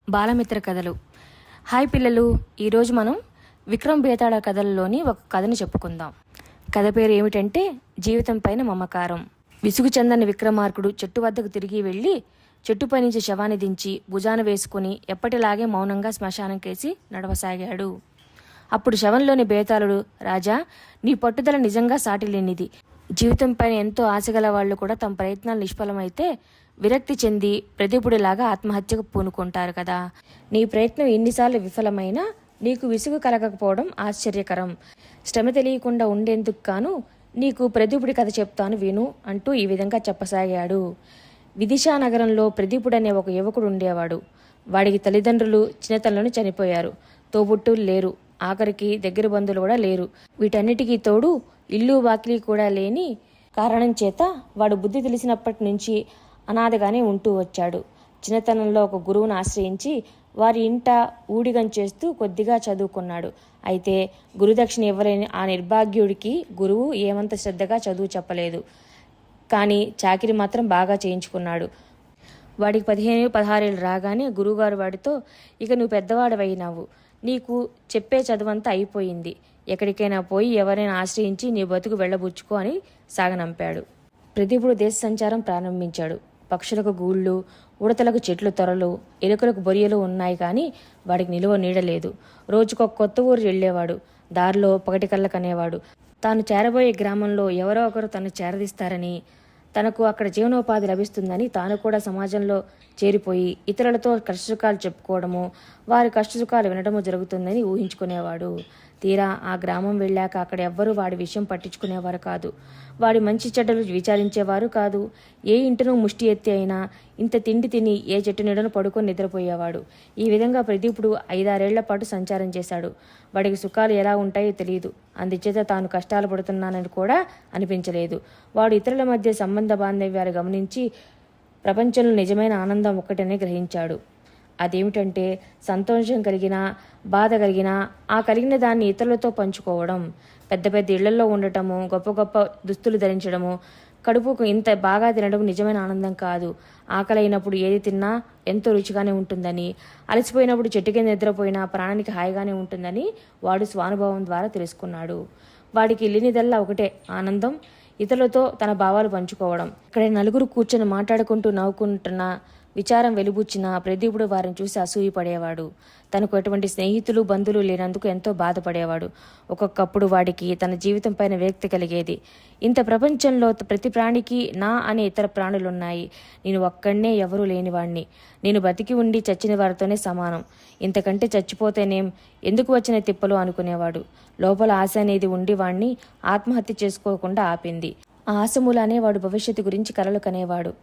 బాలమిత్ర కథలు. హాయ్ పిల్లలు, ఈరోజు మనం విక్రమ్ బేతాళ కథల్లోని ఒక కథని చెప్పుకుందాం. కథ పేరు ఏమిటంటే జీవితం పైన మమకారం. విసుగు చెందని విక్రమార్కుడు చెట్టు వద్దకు తిరిగి వెళ్ళి చెట్టుపై నుంచి శవాన్ని దించి భుజాన వేసుకుని ఎప్పటిలాగే మౌనంగా శ్మశానం కేసి నడవసాగాడు. అప్పుడు శవంలోని బేతాళుడు, రాజా, నీ పట్టుదల నిజంగా సాటిలేనిది. జీవితం పైన ఎంతో ఆశగల వాళ్ళు కూడా తమ ప్రయత్నాలు నిష్ఫలమైతే విరక్తి చెంది ప్రదీపుడిలాగా ఆత్మహత్యకు పూనుకుంటారు కదా. నీ ప్రయత్నం ఎన్నిసార్లు విఫలమైనా నీకు విసుగు కలగకపోవడం ఆశ్చర్యకరం. శ్రమ తెలియకుండా ఉండేందుకు గాను నీకు ప్రదీపుడి కథ చెప్తాను విను అంటూ ఈ విధంగా చెప్పసాగాడు. విదిశా నగరంలో ప్రదీపుడనే ఒక యువకుడు ఉండేవాడు. వాడికి తల్లిదండ్రులు చిన్నతనంలోనే చనిపోయారు. తోబుట్టులు లేరు, ఆఖరికి దగ్గర బంధువులు కూడా లేరు. వీటన్నిటికీ తోడు ఇల్లు వాకిలి కూడా లేని కారణం చేత వాడు బుద్ధి తెలిసినప్పటి నుంచి అనాథగానే ఉంటూ వచ్చాడు. చిన్నతనంలో ఒక గురువును ఆశ్రయించి వారి ఇంట ఊడిగం చేస్తూ కొద్దిగా చదువుకున్నాడు. అయితే గురుదక్షిణ ఇవ్వలేని ఆ నిర్భాగ్యుడికి గురువు ఏమంత శ్రద్ధగా చదువు చెప్పలేదు. కానీ చాకిరి మాత్రం బాగా చేయించుకున్నాడు. వాడికి 15-16 రాగానే గురువుగారు వాడితో, ఇక నువ్వు పెద్దవాడవైనావు, నీకు చెప్పే చదువంతా అయిపోయింది, ఎక్కడికైనా పోయి ఎవరైనా ఆశ్రయించి నీ బతుకు వెళ్ళబుచ్చుకో అని సాగనంపాడు. ప్రదీపుడు దేశ సంచారం ప్రారంభించాడు. పక్షులకు గూళ్ళు, ఉడతలకు చెట్లు తొరలు, ఎలుకలకు బొరియలు ఉన్నాయి కానీ వాడికి నిలువ నీడలేదు. రోజుకొక కొత్త ఊరు వెళ్ళేవాడు. దారిలో పగటి కళ్ళ కనేవాడు. తాను చేరబోయే గ్రామంలో ఎవరో ఒకరు తను చేరదీస్తారని, తనకు అక్కడ జీవనోపాధి లభిస్తుందని తాను కూడా సమాజంలో చేరిపోయి ఇతరులతో కష్టసుఖాలు చెప్పుకోవడము, వారి కష్టసుఖాలు వినడము జరుగుతుందని ఊహించుకునేవాడు. తీరా ఆ గ్రామం వెళ్ళాక అక్కడ ఎవ్వరూ వాడి విషయం పట్టించుకునేవారు కాదు. వాడి మంచి చెడ్డలు విచారించేవారు కాదు. ఏ ఇంటినో ముష్టి ఎత్తి అయినా ఇంత తిండి తిని ఏ చెట్టు నీడను పడుకొని నిద్రపోయేవాడు. ఈ విధంగా ప్రదీపుడు 5-6 పాటు సంచారం చేశాడు. వాడికి సుఖాలు ఎలా ఉంటాయో తెలియదు. అందుచేత తాను కష్టాలు పడుతున్నానని కూడా అనిపించలేదు. వాడు ఇతరుల మధ్య సంబంధ బాంధవ్యాలు గమనించి ప్రపంచంలో నిజమైన ఆనందం ఒక్కటనే గ్రహించాడు. అదేమిటంటే సంతోషం కలిగినా బాధ కలిగినా ఆ కలిగిన దాన్ని ఇతరులతో పంచుకోవడం. పెద్ద పెద్ద ఇళ్లలో ఉండటము, గొప్ప గొప్ప దుస్తులు ధరించడము, కడుపుకు ఇంత బాగా తినడం నిజమైన ఆనందం కాదు. ఆకలి అయినప్పుడు ఏది తిన్నా ఎంతో రుచిగానే ఉంటుందని, అలసిపోయినప్పుడు చెట్టు కింద నిద్రపోయినా ప్రాణానికి హాయిగానే ఉంటుందని వాడు స్వానుభవం ద్వారా తెలుసుకున్నాడు. వాడికి లేనిదల్లా ఒకటే ఆనందం, ఇతరులతో తన భావాలు పంచుకోవడం. ఇక్కడ నలుగురు కూర్చొని మాట్లాడుకుంటూ నవ్వుకుంటున్నా విచారం వెలుబుచ్చిన ప్రదీపుడు వారిని చూసి అసూయపడేవాడు. తనకు ఎటువంటి స్నేహితులు బంధువులు లేనందుకు ఎంతో బాధపడేవాడు. ఒక్కొక్కప్పుడు వాడికి తన జీవితం పైన విరక్తి కలిగేది. ఇంత ప్రపంచంలో ప్రతి ప్రాణికి నా అనే ఇతర ప్రాణులున్నాయి, నేను ఒక్కడనే ఎవరూ లేనివాణ్ణి, నేను బతికి ఉండి చచ్చిన వారితోనే సమానం, ఇంతకంటే చచ్చిపోతేనేం, ఎందుకు వచ్చిన తిప్పలు అనుకునేవాడు. లోపల ఆశ అనేది ఉండి వాణ్ణి ఆత్మహత్య చేసుకోకుండా ఆపింది. ఆ ఆశ మూలానే వాడు భవిష్యత్తు గురించి కలలు కనేవాడు.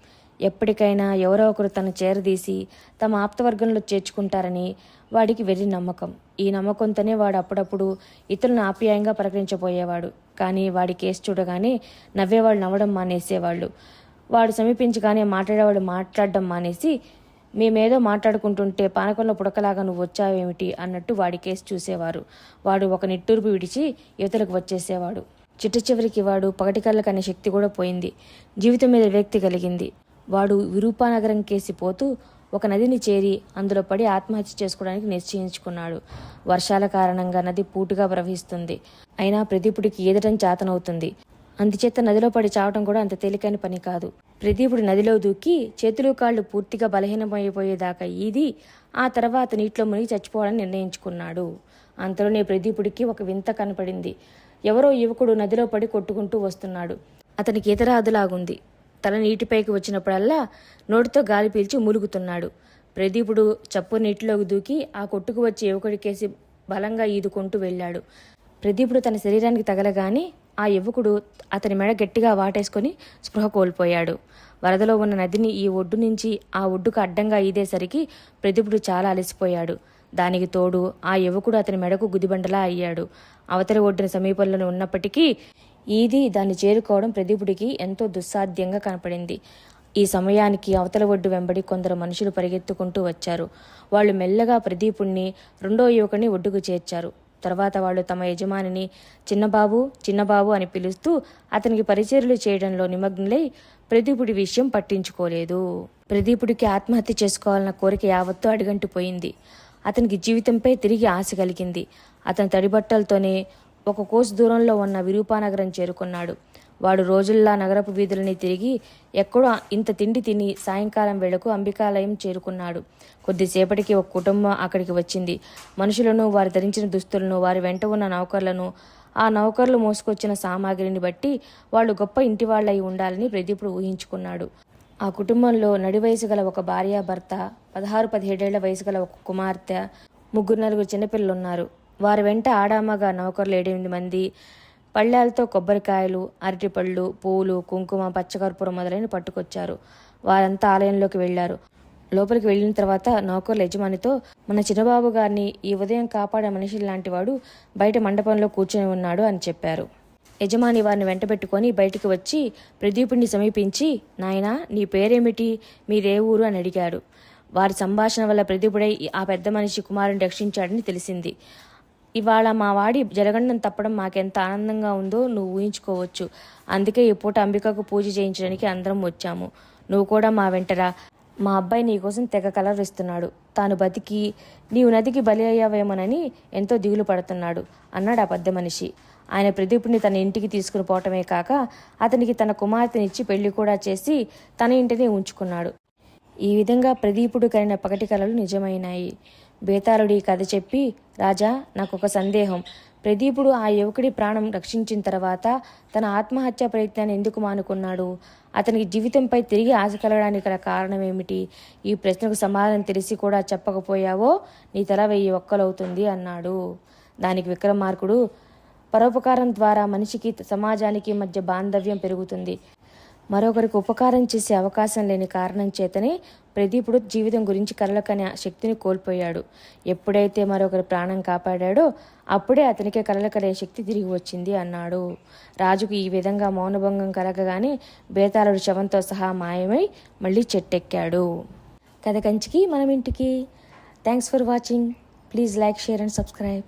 ఎప్పటికైనా ఎవరో ఒకరు తను చేరదీసి తమ ఆప్తవర్గంలో చేర్చుకుంటారని వాడికి వెర్రి నమ్మకం. ఈ నమ్మకంతోనే వాడు అప్పుడప్పుడు ఇతరులను ఆప్యాయంగా పలకరించబోయేవాడు. కానీ వాడి కేసు చూడగానే నవ్వేవాళ్ళు నవ్వడం మానేసేవాళ్ళు. వాడు సమీపించగానే మాట్లాడేవాడు మాట్లాడడం మానేసి, మేమేదో మాట్లాడుకుంటుంటే పానకంలో పుడకలాగా నువ్వు వచ్చావేమిటి అన్నట్టు వాడి కేసు చూసేవారు. వాడు ఒక నిట్టూర్పు విడిచి యువతలకు వచ్చేసేవాడు. చిట్ట చివరికి వాడు పగటి కళ్ళకు అనే శక్తి కూడా పోయింది. జీవితం మీద విరక్తి కలిగింది. వాడు విరూపానగరం కేసి పోతూ ఒక నదిని చేరి అందులో పడి ఆత్మహత్య చేసుకోవడానికి నిశ్చయించుకున్నాడు. వర్షాల కారణంగా నది పూటుగా ప్రవహిస్తుంది. అయినా ప్రదీపుడికి ఈదటం చేతనవుతుంది. అందుచేత నదిలో పడి చావటం కూడా అంత తేలికైన పని కాదు. ప్రదీపుడు నదిలో దూకి చేతులు కాళ్ళు పూర్తిగా బలహీనమైపోయేదాకా ఈది ఆ తర్వాత నీటిలో మునిగి చచ్చిపోవాలని నిర్ణయించుకున్నాడు. అంతలోనే ప్రదీపుడికి ఒక వింత కనపడింది. ఎవరో యువకుడు నదిలో పడి కొట్టుకుంటూ వస్తున్నాడు. అతనికి ఈత రాదులాగుంది. తల నీటిపైకి వచ్చినప్పుడల్లా నోటితో గాలి పీల్చి మూలుగుతున్నాడు. ప్రదీపుడు చప్పు నీటిలోకి దూకి ఆ కొట్టుకు వచ్చి యువకుడికేసి బలంగా ఈదుకుంటూ వెళ్ళాడు. ప్రదీపుడు తన శరీరానికి తగలగానే ఆ యువకుడు అతని మెడ గట్టిగా వాటేసుకొని స్పృహ కోల్పోయాడు. వరదలో ఉన్న నదిని ఈ ఒడ్డు నుంచి ఆ ఒడ్డుకు అడ్డంగా ఈదేసరికి ప్రదీపుడు చాలా అలసిపోయాడు. దానికి తోడు ఆ యువకుడు అతని మెడకు గుదిబండలా అయ్యాడు. అవతలి ఒడ్డున సమీపంలోనే ఉన్నప్పటికీ ఈది దాన్ని చేరుకోవడం ప్రదీపుడికి ఎంతో దుస్సాధ్యంగా కనపడింది. ఈ సమయానికి అవతల ఒడ్డు వెంబడి కొందరు మనుషులు పరిగెత్తుకుంటూ వచ్చారు. వాళ్ళు మెల్లగా ప్రదీపుణ్ణి రెండో యువకుని ఒడ్డుకు చేర్చారు. తర్వాత వాళ్ళు తమ యజమానిని చిన్నబాబు చిన్నబాబు అని పిలుస్తూ అతనికి పరిచర్యలు చేయడంలో నిమగ్నులై ప్రదీపుడి విషయం పట్టించుకోలేదు. ప్రదీపుడికి ఆత్మహత్య చేసుకోవాలన్న కోరిక యావత్తూ అడుగంటిపోయింది. అతనికి జీవితంపై తిరిగి ఆశ కలిగింది. అతని తడిబట్టలతోనే ఒక కోసు దూరంలో ఉన్న విరూపానగరం చేరుకున్నాడు. వాడు రోజుల్లా నగరపు వీధులని తిరిగి ఎక్కడో ఇంత తిండి తిని సాయంకాలం వేళకు అంబికాలయం చేరుకున్నాడు. కొద్దిసేపటికి ఒక కుటుంబం అక్కడికి వచ్చింది. మనుషులను, వారు ధరించిన దుస్తులను, వారి వెంట ఉన్న నౌకర్లను, ఆ నౌకర్లు మోసుకొచ్చిన సామాగ్రిని బట్టి వాళ్ళు గొప్ప ఇంటివాళ్ళై ఉండాలని ప్రదీపుడు ఊహించుకున్నాడు. ఆ కుటుంబంలో నడి వయసు గల ఒక భార్యాభర్త, 16-17 వయసు గల ఒక కుమార్తె, 3-4 చిన్నపిల్లలున్నారు. వారి వెంట ఆడామగా నౌకర్లు 7-8 మంది పళ్ళాలతో కొబ్బరికాయలు, అరటిపళ్ళు, పూలు, కుంకుమ, పచ్చకర్పూరం మొదలైన పట్టుకొచ్చారు. వారంతా ఆలయంలోకి వెళ్లారు. లోపలికి వెళ్ళిన తర్వాత నౌకర్ల యజమానితో, మన చిన్నబాబు గారిని ఈ ఉదయం కాపాడే మనిషి లాంటి వాడు బయట మండపంలో కూర్చొని ఉన్నాడు అని చెప్పారు. యజమాని వారిని వెంటబెట్టుకొని బయటికి వచ్చి ప్రదీపుడిని సమీపించి, నాయనా, నీ పేరేమిటి, మీదే ఊరు అని అడిగాడు. వారి సంభాషణ వల్ల ప్రదీపుడై ఆ పెద్ద మనిషి కుమారుని రక్షించాడని తెలిసింది. ఇవాళ మా వాడి జరగండం తప్పడం మాకెంత ఆనందంగా ఉందో నువ్వు ఊహించుకోవచ్చు. అందుకే ఈ పూట అంబికకు పూజ చేయించడానికి అందరం వచ్చాము. నువ్వు కూడా మా వెంటరా. మా అబ్బాయి నీకోసం తెగ కలవరిస్తున్నాడు. తాను బతికి నీవు నదికి బలి అయ్యావేమోనని ఎంతో దిగులు పడుతున్నాడు అన్నాడు ఆ పెద్ద మనిషి. ఆయన ప్రదీపుని తన ఇంటికి తీసుకుని పోవటమే కాక అతనికి తన కుమార్తెనిచ్చి పెళ్లి కూడా చేసి తన ఇంటిని ఉంచుకున్నాడు. ఈ విధంగా ప్రదీపుడు కలిగిన పగటి కలలు నిజమైనాయి. బేతాళుడు ఈ కథ చెప్పి, రాజా, నాకొక సందేహం. ప్రదీపుడు ఆ యువకుడి ప్రాణం రక్షించిన తర్వాత తన ఆత్మహత్య ప్రయత్నాన్ని ఎందుకు మానుకున్నాడు? అతనికి జీవితంపై తిరిగి ఆశ కలగడానికి గల కారణం ఏమిటి? ఈ ప్రశ్నకు సమాధానం తెలిసి కూడా చెప్పకపోయావో నీ తల 1000 ఒక్కలవుతుంది అన్నాడు. దానికి విక్రమార్కుడు, పరోపకారం ద్వారా మనిషికి సమాజానికి మధ్య బాంధవ్యం పెరుగుతుంది. మరొకరికి ఉపకారం చేసే అవకాశం లేని కారణం చేతనే ప్రదీపుడు జీవితం గురించి కలలకనే శక్తిని కోల్పోయాడు. ఎప్పుడైతే మరొకరి ప్రాణం కాపాడాడో అప్పుడే అతనికే కలలకనే శక్తి తిరిగి వచ్చింది అన్నాడు. రాజుకు ఈ విధంగా మౌనభంగం కలగగానే బేతాళుడు శవంతో సహా మాయమై మళ్ళీ చెట్టెక్కాడు. కథ కంచికి మనం ఇంటికి. Thanks for watching. Please like, share and subscribe.